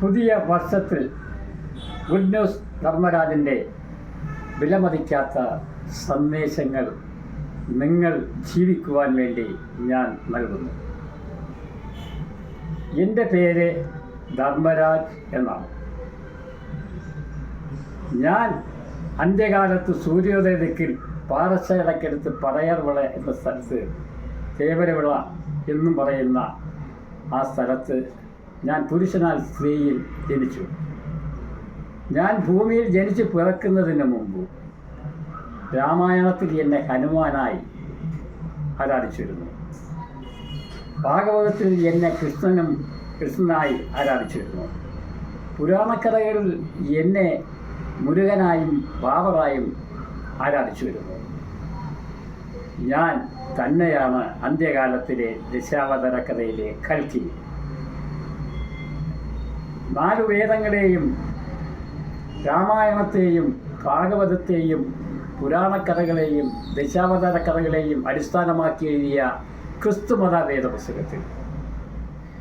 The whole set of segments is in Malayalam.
പുതിയ വർഷത്തിൽ ഗുഡ് ന്യൂസ് ധർമ്മരാജൻ്റെ വിലമതിക്കാത്ത സന്ദേശങ്ങൾ നിങ്ങൾ ജീവിക്കുവാൻ വേണ്ടി ഞാൻ നൽകുന്നു. എൻ്റെ പേര് ധർമ്മരാജ് എന്നാണ്. ഞാൻ അന്ത്യകാലത്ത് സൂര്യോദയ ദിക്കിൽ പാറശാലക്കടുത്ത് പടയർവിള എന്ന സ്ഥലത്ത് തേവരവിള എന്നും പറയുന്ന ആ സ്ഥലത്ത് ഞാൻ പുരുഷനാൽ സ്ത്രീയിൽ ജനിച്ചു. ഞാൻ ഭൂമിയിൽ ജനിച്ച് പിറക്കുന്നതിന് മുമ്പ് രാമായണത്തിൽ എന്നെ ഹനുമാനായി ആരാധിച്ചിരുന്നു. ഭാഗവതത്തിൽ എന്നെ കൃഷ്ണനായി ആരാധിച്ചിരുന്നു. പുരാണക്കഥകളിൽ എന്നെ മുരുകനായും ബാബറായും ആരാധിച്ചു വരുന്നു. ഞാൻ തന്നെയാണ് അന്ത്യകാലത്തിലെ ദശാവതാര കഥയിലെ കൽക്കി. 4 വേദങ്ങളെയും രാമായണത്തെയും ഭാഗവതത്തെയും പുരാണക്കഥകളെയും ദശാവതാര കഥകളെയും അടിസ്ഥാനമാക്കി എഴുതിയ ക്രിസ്തുമത വേദപുസ്തകത്തിൽ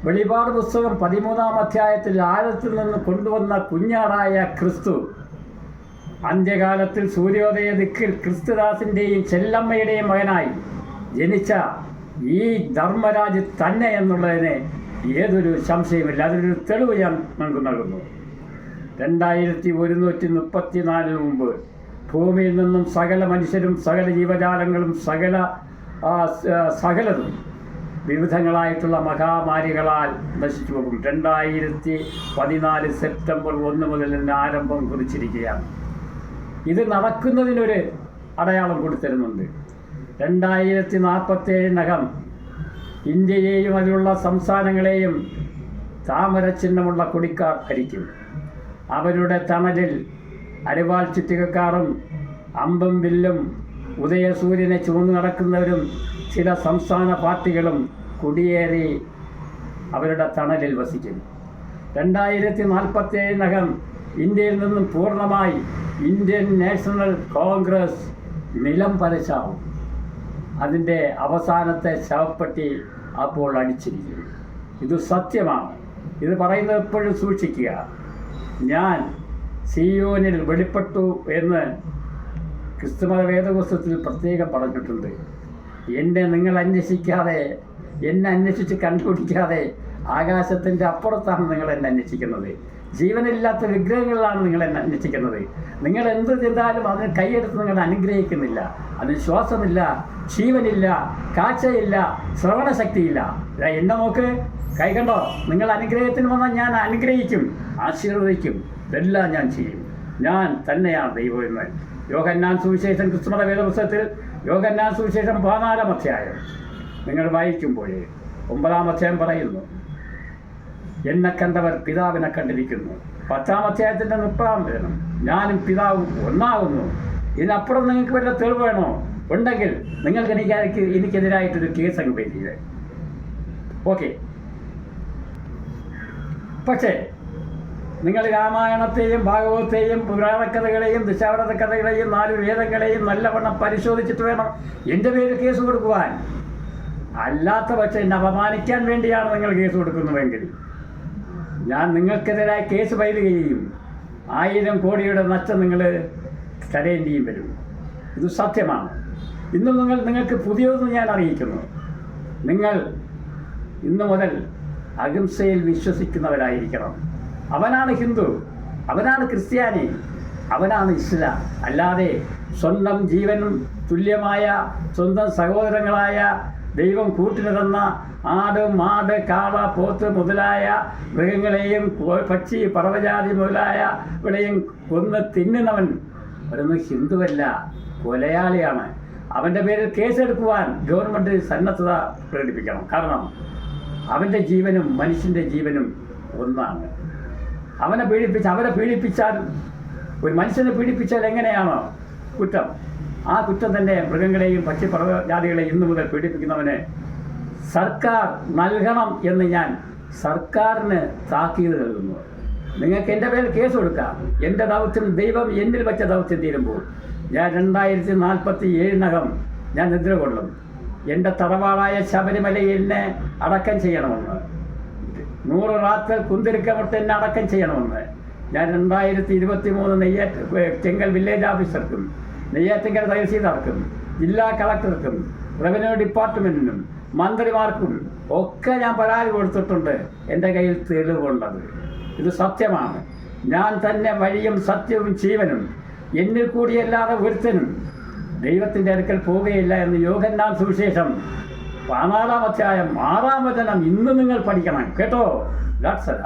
വെളിപാട് പുസ്തകം 13-ാം അധ്യായത്തിൽ ആഴത്തിൽ നിന്ന് കൊണ്ടുവന്ന കുഞ്ഞാടായ ക്രിസ്തു അന്ത്യകാലത്തിൽ സൂര്യോദയ ദിക്കിൽ ക്രിസ്തുദാസിൻ്റെയും ചെല്ലമ്മയുടെയും മകനായി ജനിച്ച ഈ ധർമ്മരാജ് തന്നെ എന്നുള്ളതിന് ഏതൊരു സംശയമില്ല. അതിനൊരു തെളിവ് ഞാൻ നമുക്ക് നൽകുന്നു. 2134 മുമ്പ് ഭൂമിയിൽ നിന്നും സകല മനുഷ്യരും സകല ജീവജാലങ്ങളും സകലതും വിവിധങ്ങളായിട്ടുള്ള മഹാമാരികളാൽ നശിച്ചു പോകും. 2014 സെപ്റ്റംബർ 1 മുതൽ ഇതിന് ആരംഭം കുറിച്ചിരിക്കുകയാണ്. ഇത് നടക്കുന്നതിനൊരു അടയാളം കൊടുത്തിരുന്നുണ്ട്. 2047-നകം ഇന്ത്യയെയും അതിലുള്ള സംസ്ഥാനങ്ങളെയും താമര ചിഹ്നമുള്ള കൊടിക്കാർ ഭരിക്കും. അവരുടെ തണലിൽ അരിവാൾ ചുറ്റികക്കാരും അമ്പും വില്ലും ഉദയസൂര്യനെ ചുവന്നു നടക്കുന്നവരും ചില സംസ്ഥാന പാർട്ടികളും കുടിയേറി അവരുടെ തണലിൽ വസിക്കും. 2047-നകം ഇന്ത്യയിൽ നിന്നും പൂർണ്ണമായി ഇന്ത്യൻ നാഷണൽ കോൺഗ്രസ് നിലം പരശാവും. അതിൻ്റെ അവസാനത്തെ ശവപ്പെട്ടി അപ്പോൾ അടിച്ചിരിക്കും. ഇത് സത്യമാണ്. ഇത് പറയുന്നത് എപ്പോഴും സൂക്ഷിക്കുക. ഞാൻ സിയോനിൽ വെളിപ്പെട്ടു എന്ന് ക്രിസ്തുമത വേദപുസ്തകത്തിൽ പ്രത്യേകം പറഞ്ഞിട്ടുണ്ട്. എന്നെ നിങ്ങൾ അന്വേഷിക്കാതെ, എന്നെ അന്വേഷിച്ച് കണ്ടുപിടിക്കാതെ ആകാശത്തിൻ്റെ അപ്പുറത്താണ് നിങ്ങൾ എന്നെ അന്വേഷിക്കുന്നത്. ജീവനില്ലാത്ത വിഗ്രഹങ്ങളിലാണ് നിങ്ങൾ എന്നെ അന്വേഷിക്കുന്നത്. നിങ്ങൾ എന്ത് ചെയ്താലും അതിന് കൈയെടുത്ത് നിങ്ങൾ അനുഗ്രഹിക്കുന്നില്ല. അതിന് ശ്വാസമില്ല, ജീവനില്ല, കാഴ്ചയില്ല, ശ്രവണശക്തിയില്ല. എന്നെ നോക്ക്, കൈ കണ്ടോ? നിങ്ങൾ അനുഗ്രഹത്തിന് വന്നാൽ ഞാൻ അനുഗ്രഹിക്കും, ആശീർവദിക്കും, ഇതെല്ലാം ഞാൻ ചെയ്യും. ഞാൻ തന്നെയാണ് ദൈവം എന്ന് യോഹന്നാൻ സുവിശേഷം ക്രിസ്തുമത വേദപുസ്തകത്തിൽ യോഹന്നാൻ സുവിശേഷം 14-ാം അധ്യായം നിങ്ങൾ വായിക്കുമ്പോൾ 9-ാം അധ്യായം പറയുന്നു, എന്നെ കണ്ടവർ പിതാവിനെ കണ്ടിരിക്കുന്നു. 10-ാം അധ്യായത്തിൻ്റെ 30-ാം വചനം, ഞാനും പിതാവും ഒന്നാകുന്നു. ഇതിനപ്പുറം നിങ്ങൾക്ക് വല്ല തെളിവ് വേണോ? ഉണ്ടെങ്കിൽ നിങ്ങൾക്ക് എനിക്കെതിരായിട്ടൊരു കേസ് അങ്ങ് പേരില്ലേ. ഓക്കെ. പക്ഷേ നിങ്ങൾ രാമായണത്തെയും ഭാഗവതത്തെയും പുരാണക്കഥകളെയും ദശാവതാര കഥകളെയും 4 വേദങ്ങളെയും നല്ലവണ്ണം പരിശോധിച്ചിട്ട് വേണം എൻ്റെ പേര് കേസ് കൊടുക്കുവാൻ. അല്ലാത്ത പക്ഷേ എന്നെ അപമാനിക്കാൻ വേണ്ടിയാണ് നിങ്ങൾ കേസ് കൊടുക്കുന്നുവെങ്കിൽ ഞാൻ നിങ്ങൾക്കെതിരായി കേസ് ഫയൽ ചെയ്യും. 1000 കോടിയുടെ നഷ്ടം നിങ്ങൾ തരേണ്ടിയും വരും. ഇത് സത്യമാണ്. ഇന്നും നിങ്ങൾക്ക് പുതിയതൊന്നും ഞാൻ അറിയിക്കുന്നു. നിങ്ങൾ ഇന്നു മുതൽ അഹിംസയിൽ വിശ്വസിക്കുന്നവരായിരിക്കണം. അവനാണ് ഹിന്ദു, അവനാണ് ക്രിസ്ത്യാനി, അവനാണ് ഇസ്ലാം. അല്ലാതെ സ്വന്തം ജീവനും തുല്യമായ സ്വന്തം സഹോദരങ്ങളായ ദൈവം കൂട്ടിന് തന്ന ആട്, മാട്, കാള, പോത്ത് മുതലായ മൃഗങ്ങളെയും പക്ഷി, പറവജാതി മുതലായ ഇവിടെയും കൊന്ന് തിന്നുന്നവൻ അവരൊന്നും ഹിന്ദുവല്ല, കൊലയാളിയാണ്. അവൻ്റെ പേരിൽ കേസെടുക്കുവാൻ ഗവൺമെൻറ് സന്നദ്ധത പ്രകടിപ്പിക്കണം. കാരണം അവൻ്റെ ജീവനും മനുഷ്യൻ്റെ ജീവനും ഒന്നാണ്. അവരെ പീഡിപ്പിച്ചാൽ, ഒരു മനുഷ്യനെ പീഡിപ്പിച്ചാൽ എങ്ങനെയാണോ കുറ്റം, ആ കുറ്റം തന്നെ മൃഗങ്ങളെയും പക്ഷി പറവജാതികളെയും ഇന്നു മുതൽ പീഡിപ്പിക്കുന്നവന് സർക്കാർ നൽകണം എന്ന് ഞാൻ സർക്കാരിന് താക്കീത് നൽകുന്നു. നിങ്ങൾക്ക് എൻ്റെ പേരിൽ കേസ് കൊടുക്കാം. എൻ്റെ ദൗത്യം, ദൈവം എന്നിൽ വെച്ച ദൗത്യം തീരുമ്പോൾ ഞാൻ 2047-നകം ഞാൻ നിദ്ര കൊള്ളും. എൻ്റെ തറവാടായ ശബരിമലയിൽ എന്നെ അടക്കം ചെയ്യണമെന്ന് 100 റാത്തൽ കുന്തിരിക്കമിട്ട് എന്നെ അടക്കം ചെയ്യണമെന്ന് ഞാൻ 2023 ചെങ്കൽ വില്ലേജ് ഓഫീസർക്കും നെയ്യാറ്റിൻകര തഹസീൽദാർക്കും ജില്ലാ കളക്ടർക്കും റവന്യൂ ഡിപ്പാർട്ട്മെൻറ്റിനും മന്ത്രിമാർക്കും ഒക്കെ ഞാൻ പരാതി കൊടുത്തിട്ടുണ്ട്. എൻ്റെ കയ്യിൽ തെളിവുള്ളത്. ഇത് സത്യമാണ്. ഞാൻ തന്നെ വഴിയും സത്യവും ജീവനും, എന്നിൽ കൂടിയല്ലാതെ ഒരുത്തനും ദൈവത്തിൻ്റെ അടുക്കൽ പോവുകയില്ല എന്ന് യോഹന്നാൻ സുവിശേഷം 14-ാം അധ്യായം 6-ാം വചനം ഇന്ന് നിങ്ങൾ പഠിക്കണം കേട്ടോ. ദാറ്റ്സ്